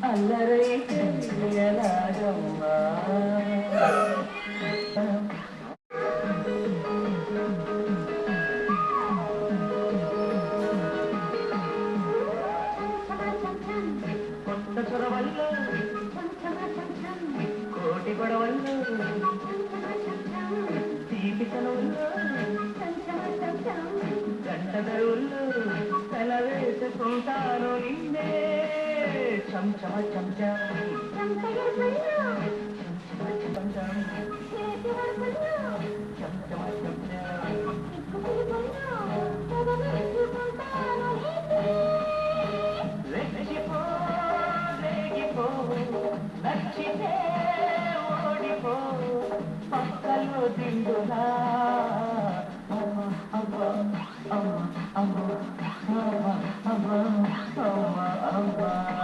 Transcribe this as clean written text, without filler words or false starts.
అల్లరైతే ఎలాగమ్మా కొత్త చొరవల్లో కోటి గొడవల్లో తీపి తనవుల్లో గంట ధరువుల్లో తల వేసుకుంటాను నిన్నే చంచమ చంచా నచ్చితే ఓడిపో పక్కలో తిండునా అమ్మ అమ్మ అమ్మ అమ్మ అమ్మ అమ్మ అమ్మ అమ్మ